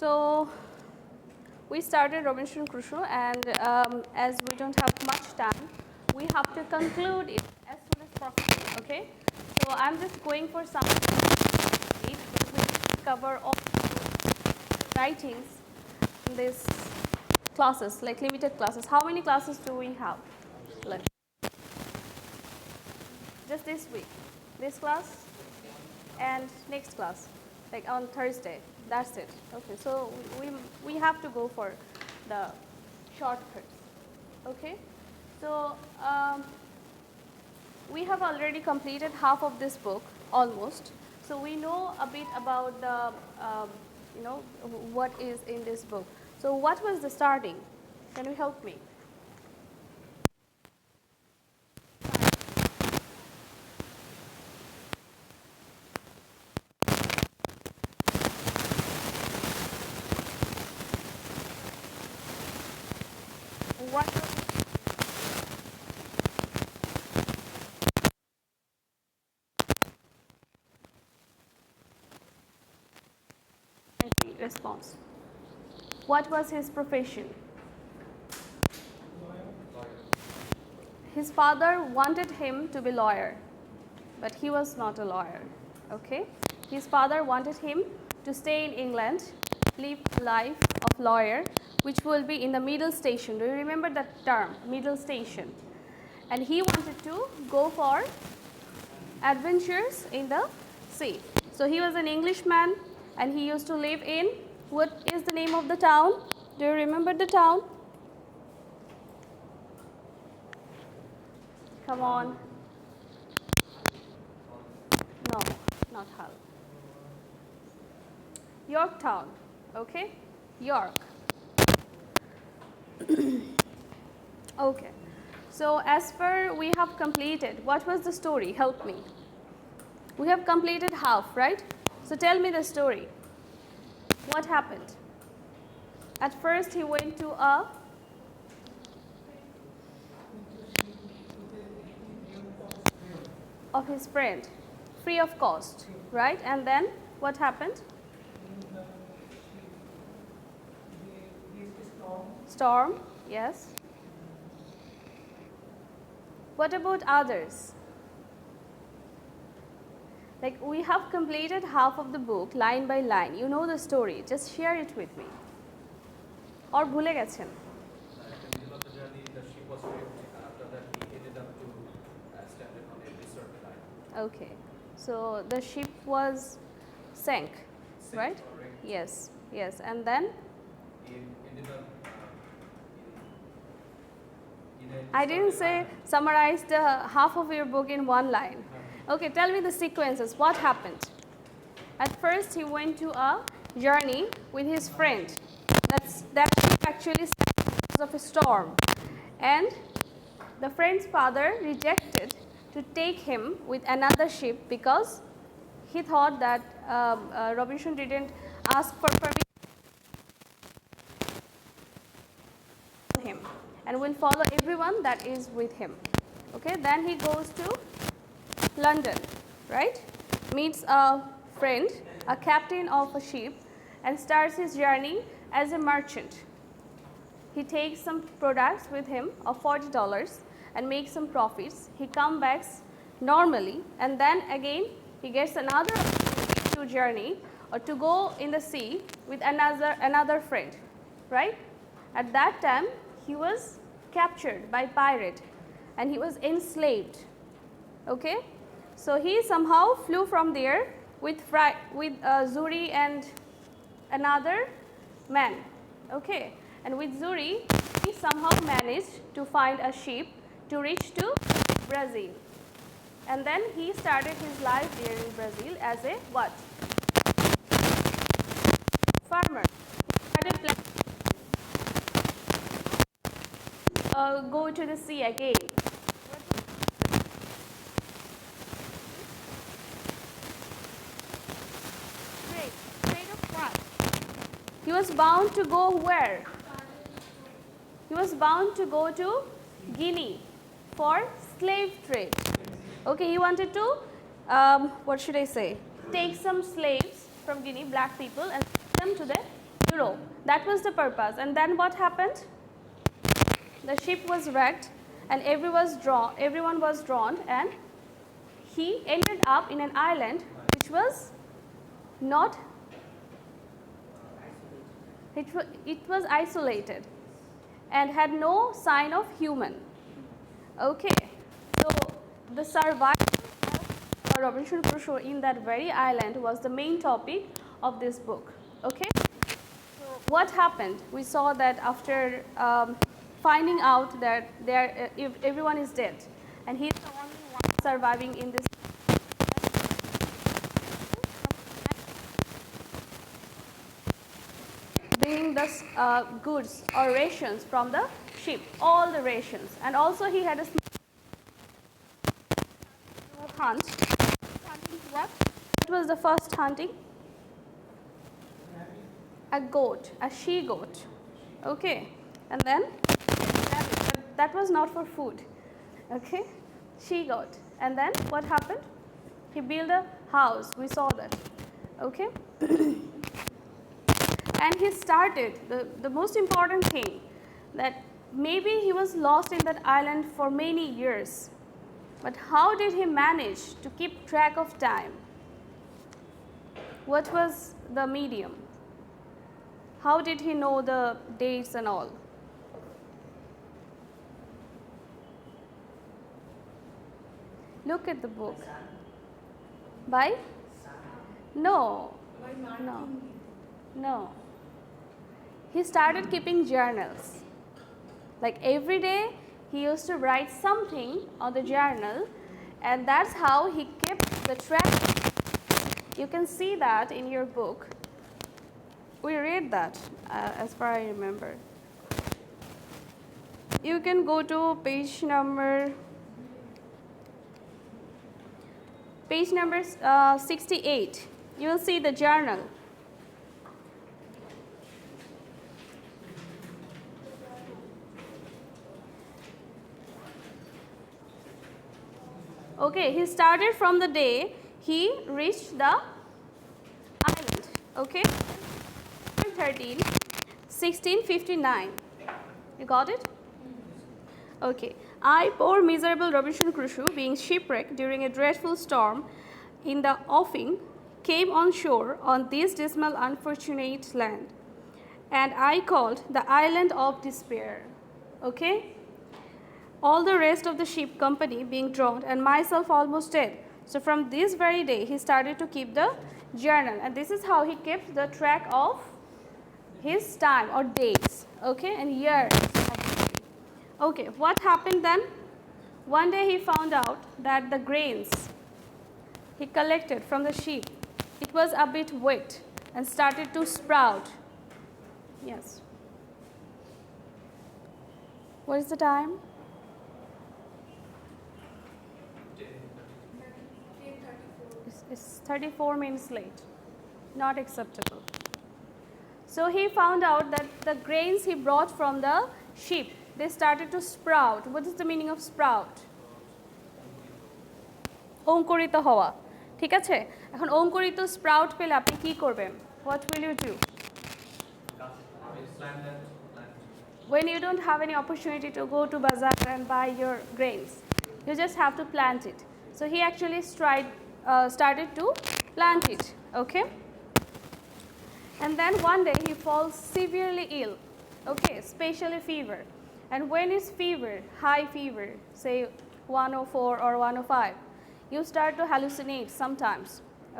So we started Robinson Crusoe, and as we don't have much time, we have to conclude it as soon as possible. Okay. So I'm just going for some. We cover all writings in these classes, like limited classes. How many classes do we have left? Just this week, this class and next class, like on Thursday. That's it. Okay, so we have to go for the shortcuts. Okay, so we have already completed half of this book almost. So we know a bit about the what is in this book. So what was the starting? Can you help me? What response? What was his profession? His father wanted him to be lawyer, but he was not a lawyer. Okay? His father wanted him to stay in England, live a life of lawyer, which will be in the middle station. Do you remember that term, middle station? And he wanted to go for adventures in the sea. So he was an Englishman, and he used to live in, what is the name of the town? Do you remember the town? Come on. No, not Hull. Yorktown, okay? York. Okay. So as per we have completed, what was the story? Help me. We have completed half, right? So tell me the story. What happened? At first he went to a of his friend, free of cost, right? And then what happened? Storm, yes. What about others? Like we have completed half of the book line by line. You know the story. Just share it with me. Or bhule gechen? In the middle of the journey, the ship was ripped. After that, he ended up to stranded on a desert island. Okay. So the ship was sank, right? Correct. Yes, yes. And then? He ended up I didn't say summarize the half of your book in one line. Okay, tell me the sequences. What happened? At first, he went to a journey with his friend. That actually because of a storm. And the friend's father rejected to take him with another ship because he thought that Robinson didn't ask for permission him and will follow everyone that is with him. Okay, then he goes to London, right? Meets a friend, a captain of a ship, and starts his journey as a merchant. He takes some products with him of $40 and makes some profits. He comes back normally, and then again he gets another opportunity to journey or to go in the sea with another friend, right? At that time he was captured by pirate and he was enslaved. Okay, so he somehow flew from there with Zuri and another man. Okay, and with Zuri he somehow managed to find a ship to reach to Brazil, and then he started his life there in Brazil as a what? Farmer. Started go to the sea again. Great. Trade of what? He was bound to go where? He was bound to go to Guinea for slave trade. Okay, he wanted to, what should I say, take some slaves from Guinea, black people, and send them to the Europe. That was the purpose. And then what happened? The ship was wrecked and everyone was drawn, and he ended up in an island which was not, it was isolated and had no sign of human. Okay, so the survival of Robinson Crusoe in that very island was the main topic of this book. Okay, so what happened? We saw that after finding out that everyone is dead and he's the only one surviving in this, bringing the goods or rations from the ship, all the rations, and also he had a small hunt. What was the first hunting? A goat, a she goat. Okay, and then that was not for food. Okay, she goat, and then what happened? He built a house. We saw that. Okay. And he started, the most important thing, that maybe he was lost in that island for many years, but how did he manage to keep track of time? What was the medium? How did he know the dates and all? Look at the book. By? No. No. No. He started keeping journals. Like every day he used to write something on the journal, and that's how he kept the track. You can see that in your book. We read that as far as I remember. You can go to page number 68. You will see the journal. Okay, he started from the day he reached the island. Okay, 1659. You got it? Okay. I, poor miserable Robinson Crusoe, being shipwrecked during a dreadful storm in the offing, came on shore on this dismal unfortunate land, and I called the island of despair. Okay? All the rest of the ship company being drowned and myself almost dead. So from this very day he started to keep the journal, and this is how he kept the track of his time or days, okay, and years. Okay, what happened then? One day he found out that the grains he collected from the sheep, it was a bit wet and started to sprout. Yes. What is the time? It's 34 minutes late. Not acceptable. So he found out that the grains he brought from the sheep, they started to sprout. What is the meaning of sprout? অঙ্কুরিত হওয়া। ঠিক আছে? এখন অঙ্কুরিত sprout পেলে আপনি কি করবেন? What will you do? When you don't have any opportunity to go to bazaar and buy your grains, you just have to plant it. So he actually started to plant it. Okay? And then one day he falls severely ill. Okay, especially fever. And when it's fever, high fever, say 104 or 105, you start to hallucinate sometimes.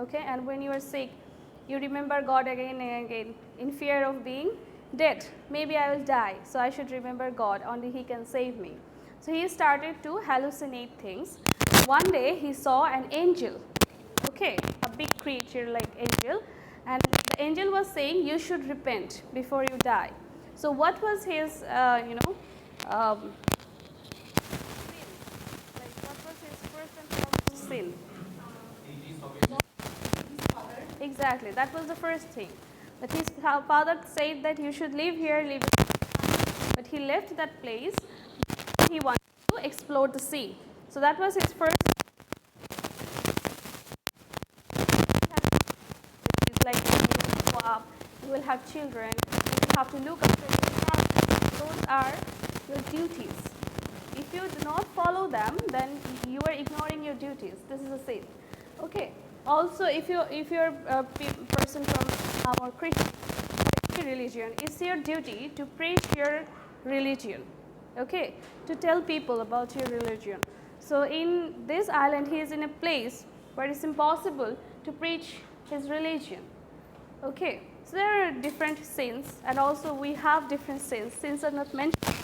Okay, and when you are sick, you remember God again and again in fear of being dead. Maybe I will die, so I should remember God, only He can save me. So he started to hallucinate things. One day he saw an angel, okay, a big creature like angel, and the angel was saying you should repent before you die. So what was his, like what was his first and foremost sin? Exactly, that was the first thing. But his father said that you should live here, but he left that place. He wanted to explore the sea. So that was his first. He's like, he you will have children, you have to look after your family. Those are your duties. If you do not follow them, then you are ignoring your duties. This is a sin. Okay. Also, if you're a person from our Christian religion, it's your duty to preach your religion. Okay, to tell people about your religion. So in this island, he is in a place where it's impossible to preach his religion. Okay, so there are different sins, and also we have different sins. Sins are not mentioned,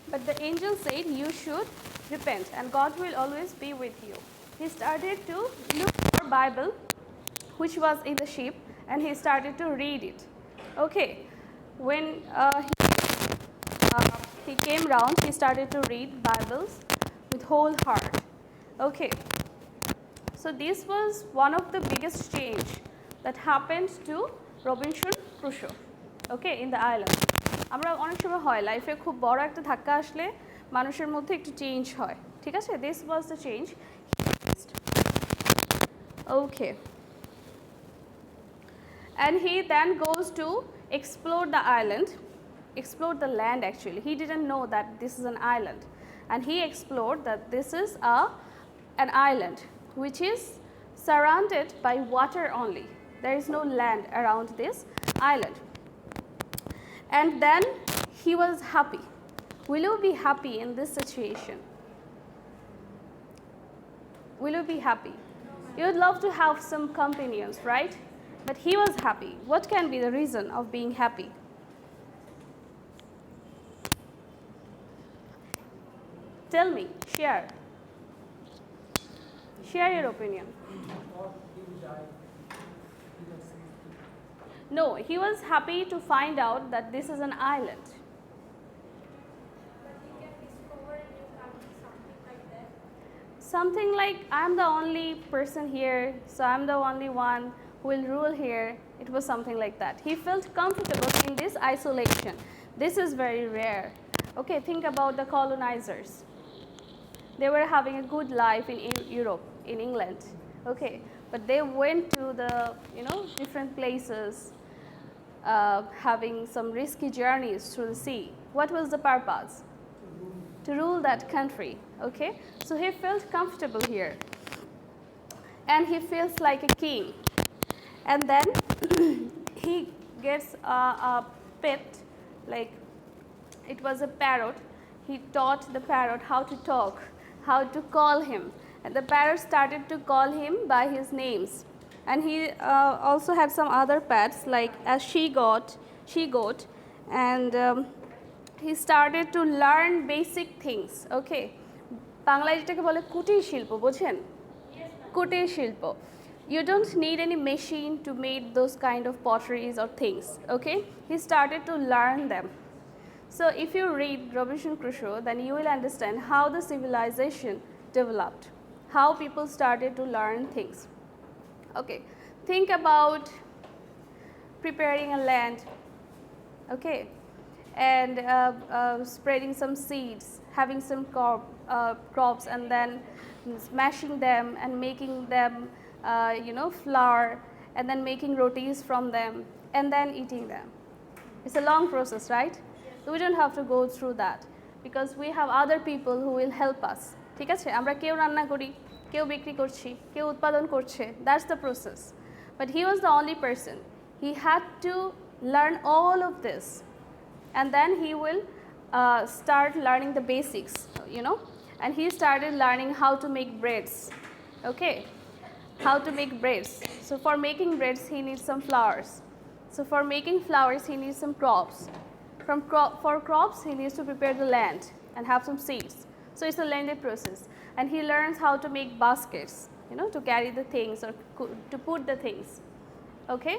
but the angel said you should repent, and God will always be with you. He started to look for Bible, which was in the ship, and he started to read it. Okay, when he came round, he started to read Bibles with whole heart. Okay, so this was one of the biggest change that happened to Robinson Crusoe. Okay, in the island. আমরা অনেক সময় হয় লাইফে খুব বড় একটা ধাক্কা আসলে মানুষের মধ্যে একটু চেঞ্জ হয়, ঠিক আছে? This was the change. Okay. And he then goes to explore the island, explore the land actually. He didn't know that this is an island. And he explored that this is an island which is surrounded by water only. There is no land around this island. And then he was happy. Will you be happy in this situation? Will you be happy? You would love to have some companions, right? But he was happy. What can be the reason of being happy? Tell me, share. Share your opinion. No, he was happy to find out that this is an island. Something like, I'm the only person here, so I'm the only one who will rule here. It was something like that. He felt comfortable in this isolation. This is very rare. Okay, think about the colonizers. They were having a good life in Europe, in England. Okay, but they went to the, different places, having some risky journeys through the sea. What was the purpose? To rule that country. Okay, so he felt comfortable here, and he feels like a king. And then he gets a pet, like it was a parrot. He taught the parrot how to talk, how to call him, and the parrot started to call him by his names. And he also had some other pets like a she goat, and he started to learn basic things. Okay, বাংলায় যেটাকে বলে কুটির শিল্প, বোঝেন? কুটির শিল্প. You don't need any machine to make those kind of potteries or things. Okay, he started to learn them. So if you read Robinson Crusoe, then you will understand how the civilization developed, how people started to learn things. Okay, think about preparing a land. Okay, and spreading some seeds, having some crops, and then smashing them and making them flour, and then making rotis from them, and then eating them. It's a long process, right? So we don't have to go through that because we have other people who will help us. ঠিক আছে, আমরা কেউ রান্না করি, কেউ বিক্রি করছি, কেউ উৎপাদন করছে. That's the process. But he was the only person. He had to learn all of this, and then he will start learning the basics, and he started learning how to make breads. Okay, how to make breads. So for making breads, he needs some flours. So for making flours, he needs some crops. For crops, he needs to prepare the land and have some seeds. So it's a lengthy process. And he learns how to make baskets, to carry the things or to put the things. Okay?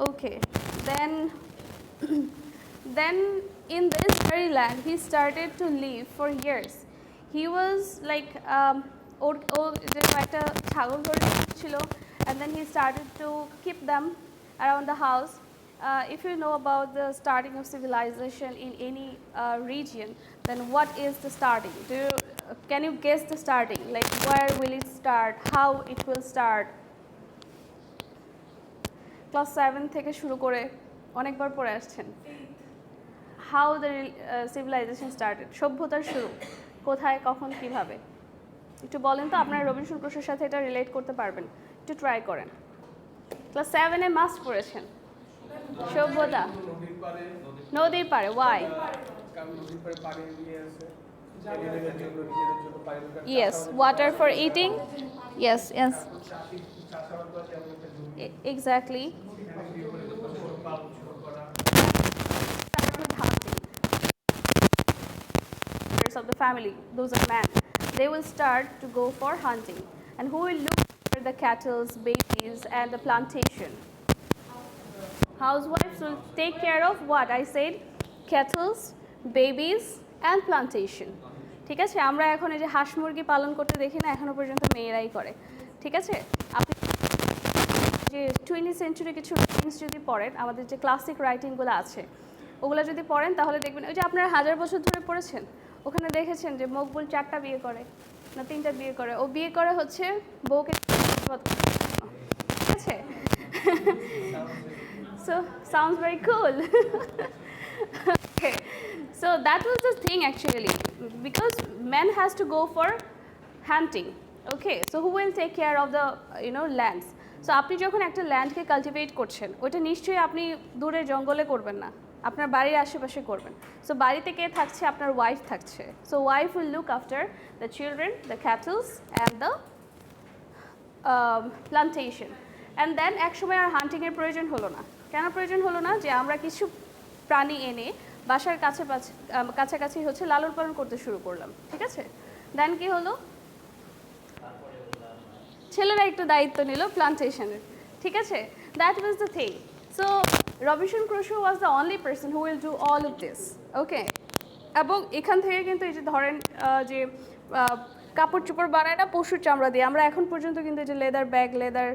Okay. Then in this very land, he started to live for years. He was like, একটা ছাগল ধরে ছিল, and then he started to keep them around the house. If you know about the starting of civilization in any region, then what is the starting? Can you guess the starting? Like where will it start? How it will start? Class 7 থেকে শুরু করে অনেকবার পড়ে আসছেন। How the civilisation started, সভ্যতার শুরু কোথায়, কখন, কিভাবে, একটু বলেন তো। আপনার রবিনসন ক্রুশোর সাথে এটা রিলেট করতে পারবেন, একটু ট্রাই করেন। ক্লাস 7-এ মাস্ট পড়েছেন সভ্যতা। নদীর পাড়ে, Y? Yes, water for eating. Yes, yes. Exactly. Start with hunting. Members of the family, those are men, they will start to go for hunting. And who will look after the cattle, babies, and the plantation? Housewives will take care of what? I said cattle, babies, and plantation. ঠিক আছে, আমরা এখন এই যে হাঁস মুরগি পালন করতে দেখি না, এখনো পর্যন্ত মেয়েরাই করে। ঠিক আছে, আপনি যে 20th সেঞ্চুরি কিছু রাইটিংস যদি পড়েন, আমাদের যে ক্লাসিক রাইটিংগুলো আছে ওগুলো যদি পড়েন তাহলে দেখবেন ওই যে আপনারা 1000 বছর ধরে পড়েছেন, ওখানে দেখেছেন যে মকবুল 4টা বিয়ে করে না 3টা বিয়ে করে। ও বিয়ে করে হচ্ছে বউকে, ঠিক আছে? So sounds very cool. Okay, so that was the thing actually, because men has to go for hunting. Okay, so who will take care of the lands? So আপনি যখন একটা ল্যান্ডকে কালটিভেট করছেন, ওইটা নিশ্চয়ই আপনি দূরে জঙ্গলে করবেন না, আপনার বাড়ির আশেপাশে করবেন। সো বাড়িতে কে থাকছে? আপনার ওয়াইফ থাকছে। So wife will look after the children, the cattles and the plantation. And then এক সময় আর হান্টিংয়ের প্রয়োজন হলো না। কেন প্রয়োজন হলো না? যে আমরা কিছু প্রাণী এনে বাসার কাছাকাছি হচ্ছে লালন পালন করতে শুরু করলাম। ঠিক আছে, দেন কি হলো? ছেলেরা একটু দায়িত্ব নিল প্লান্টেশনের। ঠিক আছে, that was the thing. So Robinson Crusoe was the only person who will do all of this. Okay, এবং এখান থেকে কিন্তু এই যে ধরেন যে কাপড় চোপড় বানায় না পশুর চামড়া দিয়ে, আমরা এখন পর্যন্ত কিন্তু এই যে লেদার ব্যাগ, লেদার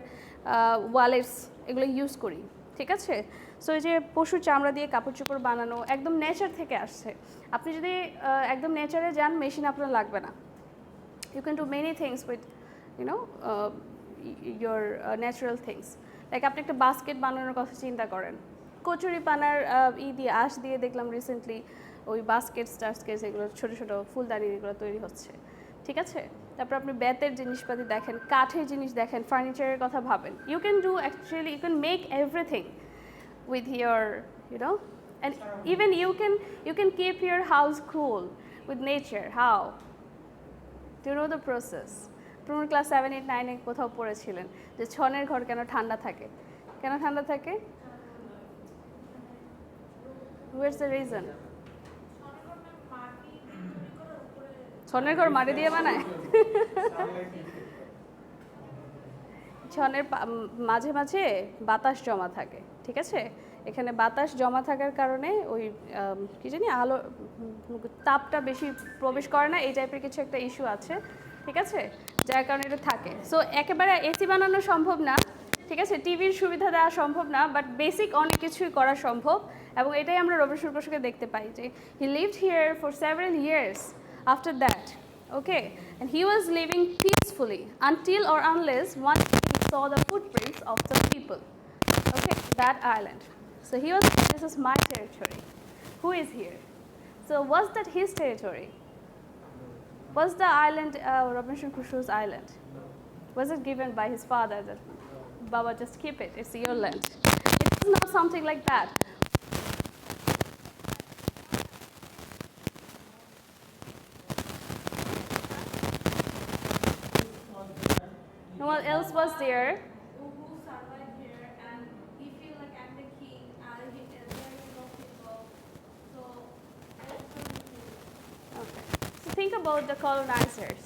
ওয়ালেটস এগুলো ইউজ করি। ঠিক আছে, সো এই যে পশুর চামড়া দিয়ে কাপড় চোপড় বানানো একদম নেচার থেকে আসছে। আপনি যদি একদম নেচারে যান, মেশিন আপনার লাগবে না। You can do many things with your natural things. Like আপনি একটা বাস্কেট বানানোর কথা চিন্তা করেন, কচুরি পানার দিয়ে আঁশ দিয়ে দেখলাম রিসেন্টলি ওই বাস্কেট টাস্কেট এগুলো ছোটো ছোটো ফুলদানি এগুলো তৈরি হচ্ছে। ঠিক আছে, তারপর আপনি বেতের জিনিসপাতি দেখেন, কাঠের জিনিস দেখেন, ফার্নিচারের কথা ভাবেন। You can do actually, you can make everything with your and even you can keep your house cool with nature. How? Do you know the process? আপনারা ক্লাস 7, 8, 9 এ কোথাও পড়েছিলেন যে ছনের ঘর কেন ঠান্ডা থাকে? কেন ঠান্ডা থাকে? What's the reason? ছনের ঘর মাটি দিয়ে বানায়? ছনের মাঝে মাঝে বাতাস জমা থাকে। ঠিক আছে, এখানে বাতাস জমা থাকার কারণে ওই কি জানি আলো তাপটা বেশি প্রবেশ করে না, এই টাইপের কিছু একটা ইস্যু আছে। ঠিক আছে, যার কারণে এটা থাকে। সো একেবারে এসি বানানো সম্ভব না, ঠিক আছে, টিভির সুবিধা দেওয়া সম্ভব না, বাট বেসিক অনেক কিছুই করা সম্ভব। এবং এটাই আমরা রবিনসন ক্রুশোকে দেখতে পাই যে he lived here for several years after that. Okay, and he was living peacefully until or unless one he saw the footprints of the people. Okay, that island. So he was, this is my territory. Who is here? So was that his territory? Was the island Robinson Crusoe's island? Was it given by his father that Baba just keep it, it's your land? It's not something like that. No one else was there. Who survived here, and he feel like I'm the king, and there is no people. So that's Okay. So think about the colonizers.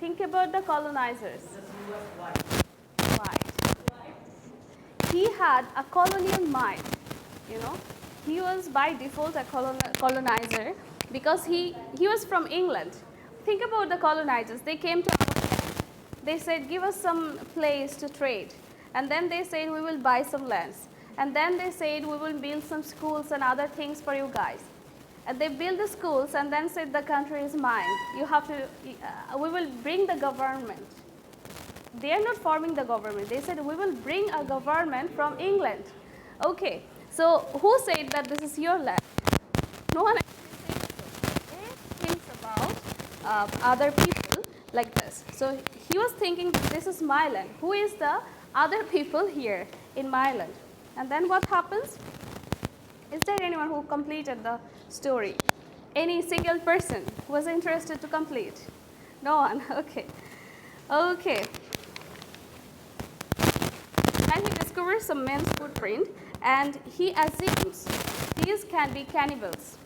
Think about the colonizers. Right. He had a colonial mind, He was by default a colonizer because he was from England. Think about the colonizers. They came to our land. They said, give us some place to trade. And then they said, we will buy some lands. And then they said, we will build some schools and other things for you guys. And they built the schools and then said, the country is mine. You have to, we will bring the government. they are not forming the government. They said, we will bring a government from England. Okay, so who said that this is your land? No one actually said so. They thinks about other people like this. So he was thinking, this is my land. Who is the other people here in my land? And then what happens? Is there anyone who completed the story? Any single person who was interested to complete? No one. Okay. Okay. And he discovers some men's footprint, and he assumes these can be cannibals.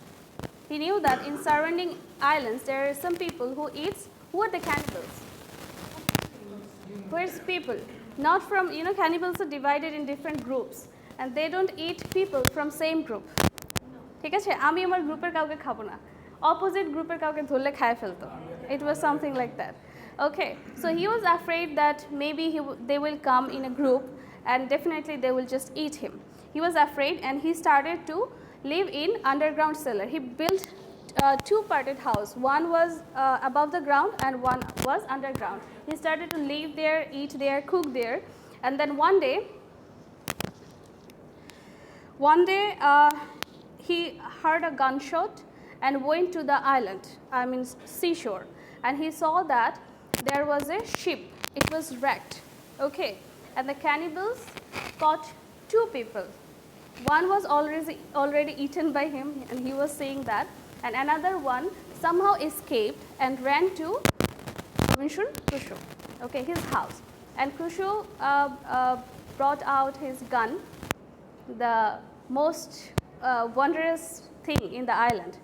He knew that in surrounding islands there are some people who eats. Who are the cannibals? Where's people? Not from, cannibals are divided in different groups, and they don't eat people from same group. ঠিক আছে, আমি আমার গ্রুপের কাউকে খাবো না, opposite গ্রুপের কাউকে ধরলে খায় ফেলতো. It was something like that. Okay, so he was afraid that maybe they will come in a group and definitely they will just eat him. He was afraid, and he started to live in underground cellar. He built two-parted house. One was above the ground and one was underground. He started to live there, eat there, cook there, and then one day he heard a gunshot and went to the island, seashore, and he saw that there was a ship. It was wrecked. Okay, and the cannibals caught two people. One was already eaten by him, and he was saying that, and another one somehow escaped and ran to Khushu, okay, his house. And Khushu brought out his gun, the most wondrous thing in the island.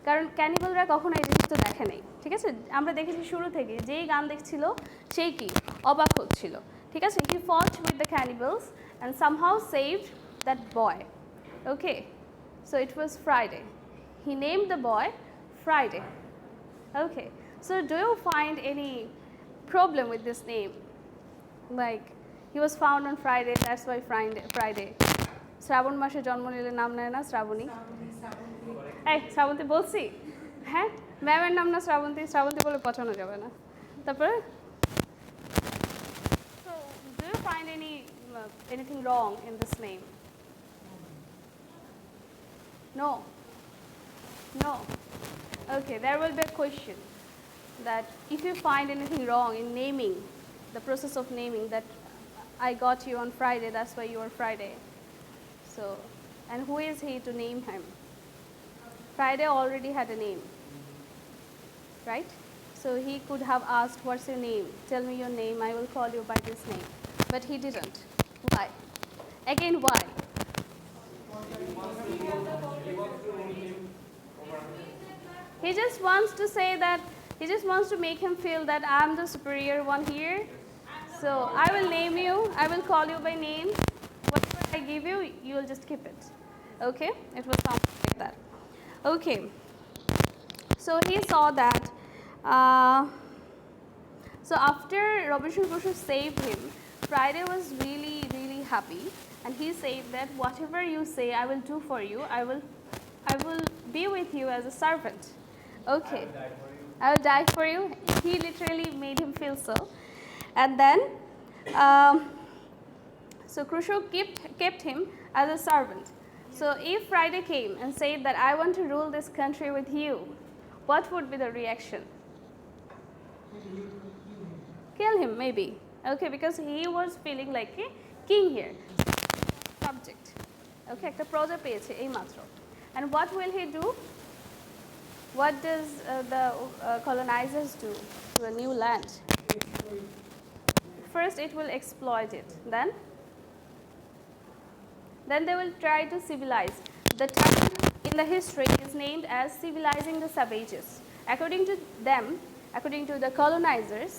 কারণ ক্যানিবালরা কখনো এই জিনিস তো দেখে নেই, ঠিক আছে? আমরা দেখেছি শুরু থেকে, যেই গান দেখছিল সেই কি অবাক হচ্ছিল, ঠিক আছে? He fought with the cannibals and somehow saved that boy. Okay, so it was Friday. He named the boy Friday. Okay, so do you find any problem with this name? Like, he was found on Friday, that's why Friday. শ্রাবণ মাসে জন্ম নিলে নাম নেয় না শ্রাবণী? এই শ্রাবন্তী বলছি, হ্যাঁ, ম্যামের নাম না শ্রাবন্তী, শ্রাবন্তী বলে পচানো যাবে না। তারপরে, so do you find anything wrong in this name? No. Okay, there will be a question that if you find anything wrong in naming, the process of naming, that I got you on Friday, that's why you are Friday. So, and who is he to name him? Friday already had a name, right? So he could have asked, what's your name? Tell me your name, I will call you by this name. But he didn't. Why? Again, why? He just wants to say that, he just wants to make him feel that I'm the superior one here. So I will name you, I will call you by name. Whatever I give you, you will just keep it. Okay? It was something like that. Okay. So he saw that. So after Robinson Crusoe saved him, Friday was really, really happy. And he said that whatever you say, I will do for you. I will be with you as a servant. Okay. I will die for you. He literally made him feel so. And then, so Crusoe kept him as a servant. So if Friday came and said that I want to rule this country with you, what would be the reaction? Kill him, maybe. Okay, because he was feeling like a king here. Subject. Okay, একটা প্রজা পেয়েছে এই মাত্র. And what will he do? What does the colonizers do to a new land? First, it will exploit it. Then they will try to civilize. The term in the history is named as civilizing the savages. According to them, according to the colonizers,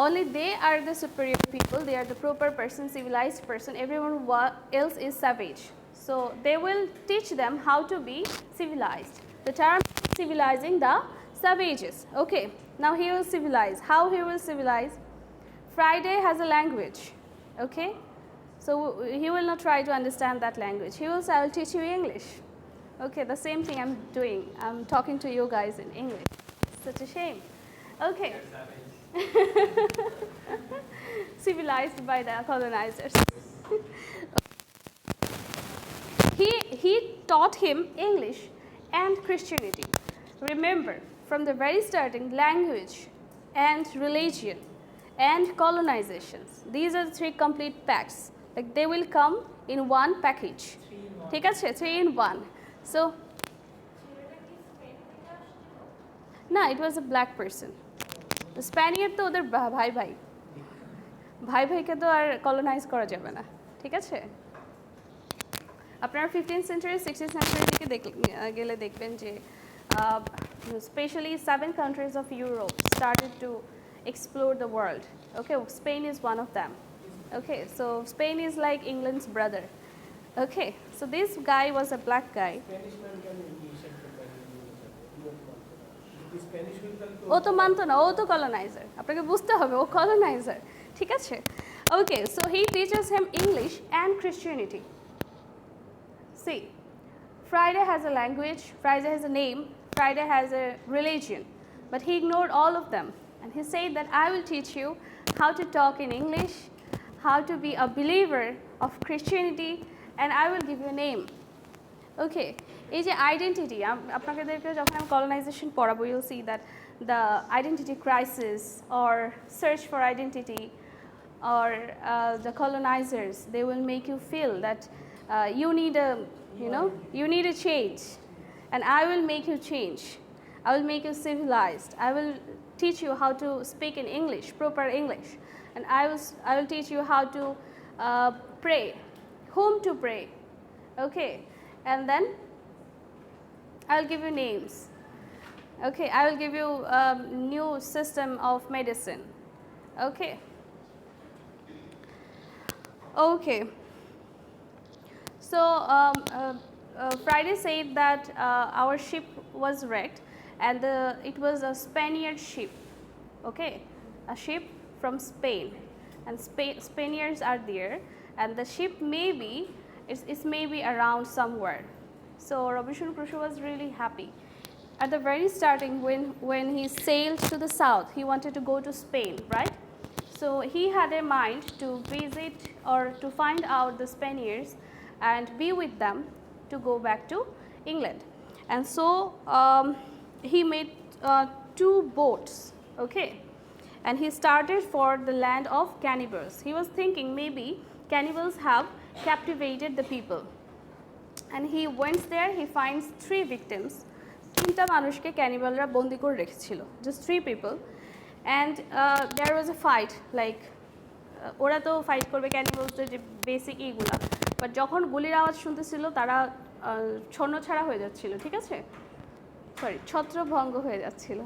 only they are the superior people, they are the proper person, civilized person, everyone else is savage. So they will teach them how to be civilized. The term is civilizing the savages. Okay, now he will civilize. How he will civilize? Friday has a language, okay? So he will not try to understand that language. He will say, I will teach you English. Okay, the same thing I'm doing. I'm talking to you guys in English. Such a shame. Okay. civilized by the colonizers. He taught him English and Christianity. Remember, from the very starting, language and religion and colonizations. These are the three complete packs. Like they will come in one package. ঠিক আছে? 3 in 1. So, না, it was a black person. স্প্যানিয়ার তো ওদের ভাই ভাই ভাই ভাইকে তো আর কলোনাইজ করা যাবে না, ঠিক আছে? আপনারা 15th century 16th century দিকে গেলে দেখবেন যে especially 7 countries of Europe started to explore the world. Okay, Spain is one of them. Okay, so Spain is like England's brother. Okay, so this guy was a black guy. ও তো মানতো না, ও তো coloniser, আপনাকে বুঝতে হবে ও coloniser, ঠিক আছে? Okay, so he teaches him English and Christianity. See, Friday has a language, Friday has a name, Friday has a religion, but he ignored all of them. And he said that I will teach you how to talk in English, how to be a believer of Christianity, and I will give you a name. Okay, এই যে identity, আপনাদেরকে যখন আমি colonisation পড়াবো, you'll see that the identity crisis or search for identity or the colonizers, they will make you feel that you need a, you need a change, and I will make you change. I will make you civilized. I will teach you how to speak in English, proper English, and I will teach you how to pray, whom to pray. Okay, and then I'll give you names. Okay, I will give you a new system of medicine. Okay. Okay. So Friday said that our ship was wrecked, and it was a Spaniard ship. Okay, a ship from Spain, and Spaniards are there, and the ship maybe is maybe around somewhere. So Robinson Crusoe was really happy. At the very starting, when he sailed to the south, he wanted to go to Spain, right? So he had a mind to visit or to find out the Spaniards and be with them to go back to England. And so he made 2 boats, okay? And he started for the land of cannibals. He was thinking maybe cannibals have captivated the people. And he went there, he finds 3 victims. 3টা মানুষকে ক্যানিবালরা বন্দি করে রেখেছিল, just 3 people. And there was a fight, like ওরা তো fight করবে ক্যানিবালসদের যে basic এইগুলা, বাট যখন গুলির আওয়াজ শুনতেছিল তারা ছন্নছাড়া হয়ে যাচ্ছিল, ঠিক আছে? সরি, ছত্রভঙ্গ হয়ে যাচ্ছিল,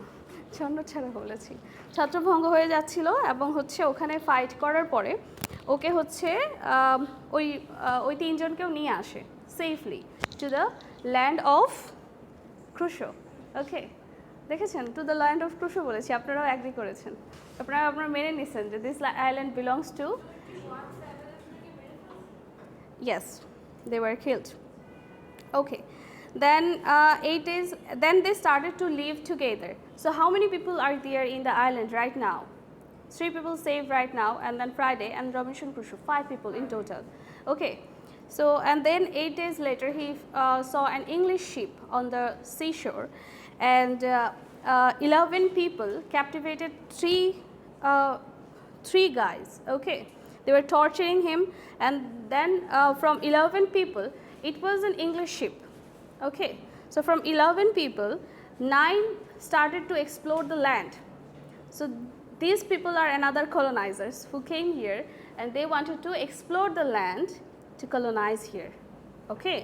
ছন্নছাড়া বলেছি, ছত্রভঙ্গ হয়ে যাচ্ছিল, এবং হচ্ছে ওখানে ফাইট করার পরে ওকে হচ্ছে ওই 3 জনকেও নিয়ে আসে safely to the land of Crusoe. Okay, দেখেছেন, to the land of Crusoe বলেছি, আপনারাও অ্যাগ্রি করেছেন, আপনারা মেনে নিছেন যে this island belongs to, yes, they were killed. Okay, then 8 days, then they started to live together. So how many people are there in the island right now? 3 people saved right now, and then Friday and Robinson Crusoe, 5 people in total. Okay, so and then 8 days later he saw an English ship on the seashore, and 11 people captivated 3 guys. Okay, they were torturing him, and then from 11 people, it was an English ship. Okay, so from 11 people, 9 started to explore the land. So these people are another colonizers who came here, and they wanted to explore the land to colonize here. Okay,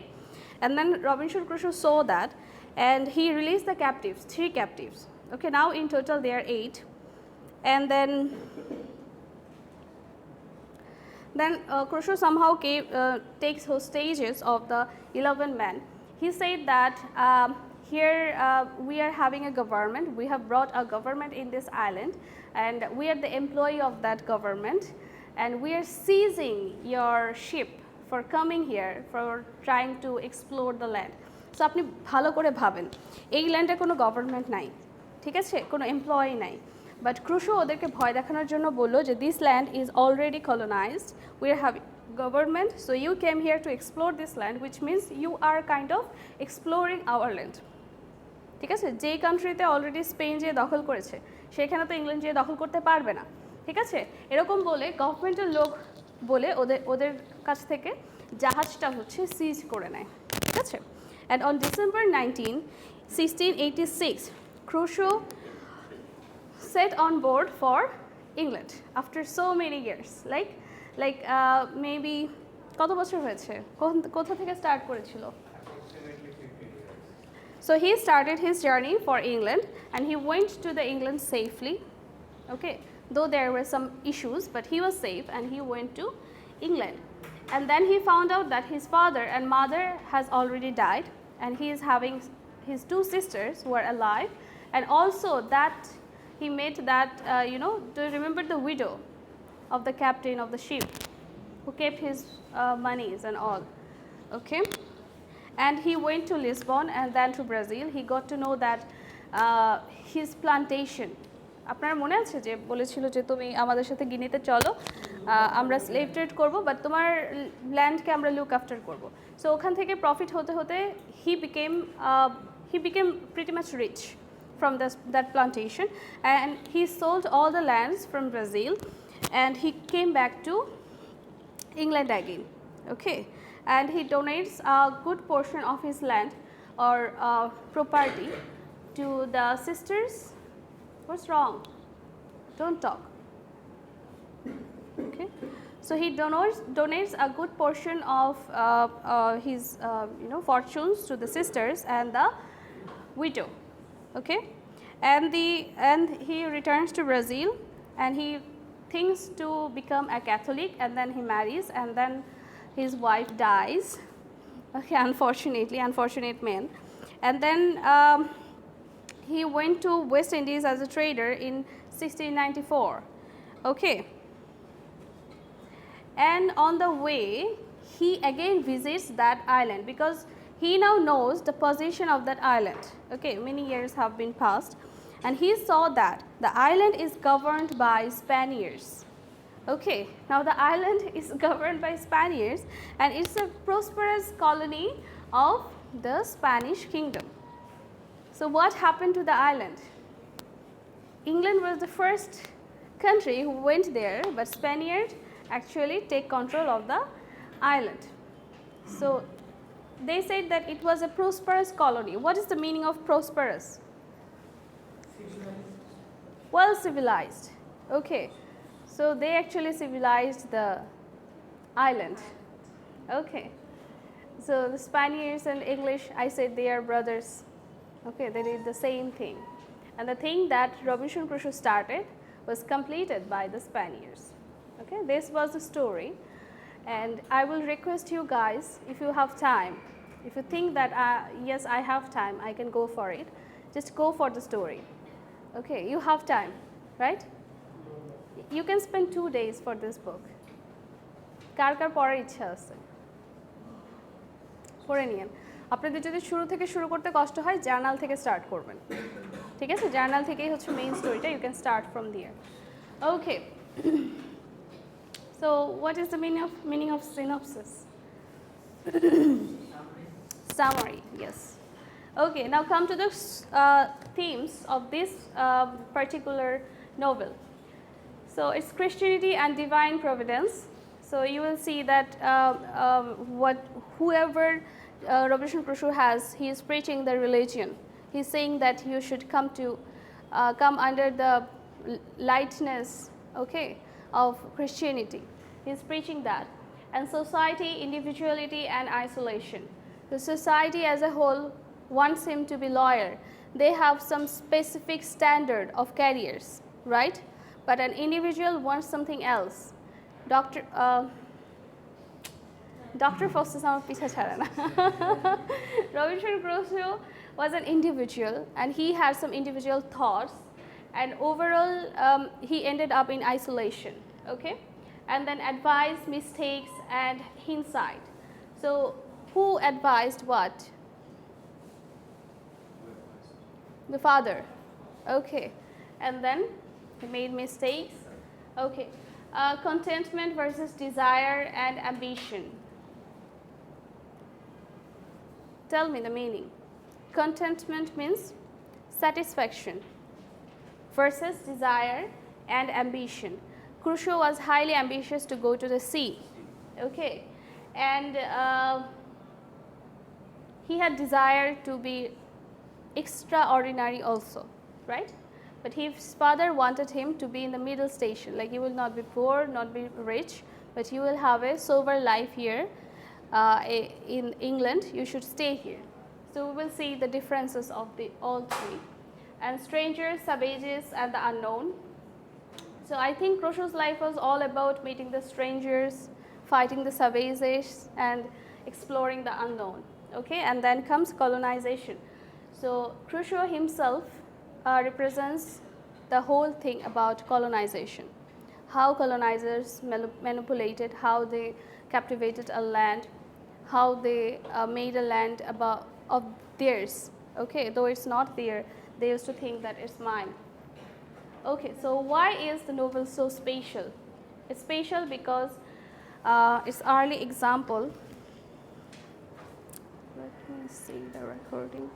and then Robinson Crusoe saw that, and he released the captives, 3 captives. Okay, now in total they are 8, and then Crusoe somehow takes hostages of the 11 men. He said that here we are having a government, we have brought a government in this island, and we are the employee of that government, and we are seizing your ship for coming here, for trying to explore the land. So আপনি ভালো করে ভাবেন, এই ল্যান্ডে কোনো government নাই, ঠিক আছে, কোনো এমপ্লয়ি নাই, বাট ক্রুশো ওদেরকে ভয় দেখানোর জন্য বললো যে this land is already colonised we are having government so you came here to explore this land which means you are kind of exploring our land. ঠিক আছে, যেই কান্ট্রিতে অলরেডি স্পেন যে দখল করেছে সেখানে তো ইংল্যান্ড যে দখল করতে পারবে না। ঠিক আছে, এরকম বলে গভর্নমেন্টের লোক বলে ওদের কাছ থেকে জাহাজটা হচ্ছে সিজ করে নেয়। ঠিক আছে, and on December 1686 Crusoe set on board for England after so many years like maybe কত বছর হয়েছে, কোথা থেকে স্টার্ট করেছিল? Approximately 50 years. So he started his journey for England and he went to the England safely. Okay, though there were some issues, but he was safe and he went to England. And then he found out that his father and mother has already died and he is having his two sisters who are alive, and also that he met that do you remember the widow of the captain of the ship who kept his monies and all. Okay, and he went to Lisbon and then to Brazil. He got to know that his plantation, আপনার মনে আছে যে বলেছিল যে তুমি আমাদের সাথে গিনিতে চলো, আমরা স্লেভ ট্রেড করবো বাট তোমার ল্যান্ডকে আমরা লুক আফটার করবো। সো ওখান থেকে প্রফিট হতে হতে he became pretty much rich from that plantation, and he sold all the lands from Brazil and he came back to England again. Okay, and he donates a good portion of his land or property to the sisters. What's wrong? Don't talk. Okay, so he donates a good portion of his fortunes to the sisters and the widow. Okay, and he returns to Brazil and he thinks to become a Catholic, and then he marries and then his wife dies. Okay, unfortunate man. And then he went to West Indies as a trader in 1694. Okay, and on the way he again visits that island because he now knows the position of that island. Okay, many years have been passed and he saw that the island is governed by Spaniards. Okay, now the island is governed by Spaniards and it's a prosperous colony of the Spanish kingdom. So what happened to the island? England was the first country who went there, but Spaniards actually take control of the island. So they said that it was a prosperous colony. What is the meaning of prosperous? Well civilized. Okay, so they actually civilized the island. Okay, so the Spaniards and English, I said they are brothers. Okay, they did the same thing, and the thing that Robinson Crusoe started was completed by the Spaniards. Okay, this was the story, and I will request you guys, if you have time, if you think that yes, I have time, I can go for it, just go for the story. Okay, you have time, right? You can spend 2 days for this book. কার কার পড়ার ইচ্ছা আছে পড়ে নিন। আপনাদের যদি শুরু থেকে শুরু করতে কষ্ট হয় জার্নাল থেকে স্টার্ট করবেন। ঠিক আছে, জার্নাল থেকেই হচ্ছে মেইন স্টোরিটা, you can start from there. Okay, so what is the meaning of synopsis? Summary, yes. Okay, now come to the themes of this particular novel. So it's Christianity and divine providence. So you will see that whoever Robinson Crusoe has, he is preaching the religion. He's saying that you should come under the lightness, okay, of Christianity. He's preaching that. And society, individuality and isolation. The society as a whole wants him to be lawyer. They have some specific standard of careers, right? But an individual wants something else. Dr. Faustus আমার পিছা ছাড়ে না। Robinson Crusoe was an individual and he had some individual thoughts, and overall he ended up in isolation, okay? And then advice, mistakes and hindsight. So who advised what? The father. Okay, and then He made mistakes. Okay. Contentment versus desire and ambition. Tell me the meaning. Contentment means satisfaction versus desire and ambition. Crusoe was highly ambitious to go to the sea. Okay. And he had desire to be extraordinary also, right? But his father wanted him to be in the middle station, like you will not be poor, not be rich, but you will have a sober life here in England. You should stay here. So we will see the differences of the all three. And strangers, savages, and the unknown. So I think Crusoe's life was all about meeting the strangers, fighting the savages, and exploring the unknown. Okay, and then comes colonization. So Crusoe himself represents the whole thing about colonization, how colonizers manipulated, how they captivated a land, how they made a land of theirs. Okay, though it's not there, they used to think that it's mine. Okay, so why is the novel so special? It's special because its early example. Let me see the recording.